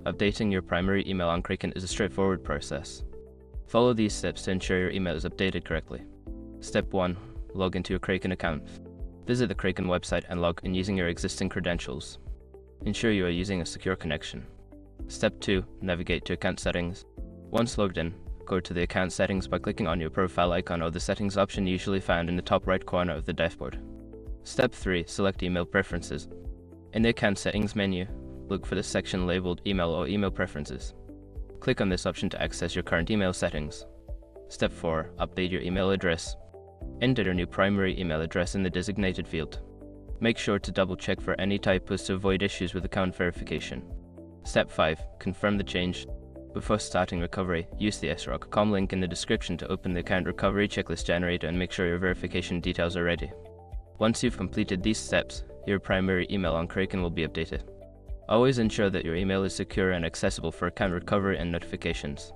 Updating your primary email on Kraken is a straightforward process. Follow these steps to ensure your email is updated correctly. Step 1. Log into your Kraken account. Visit the Kraken website and log in using your existing credentials. Ensure you are using a secure connection. Step 2. Navigate to account settings. Once logged in, go to the account settings by clicking on your profile icon or the settings option usually found in the top right corner of the dashboard. Step 3. Select email preferences. In the account settings menu, look for the section labeled Email or Email Preferences. Click on this option to access your current email settings. Step 4. Update your email address. Enter your new primary email address in the designated field. Make sure to double check for any typos to avoid issues with account verification. Step 5. Confirm the change. Before starting recovery, use the srock.com link in the description to open the account recovery checklist generator and make sure your verification details are ready. Once you've completed these steps, your primary email on Kraken will be updated. Always ensure that your email is secure and accessible for account recovery and notifications.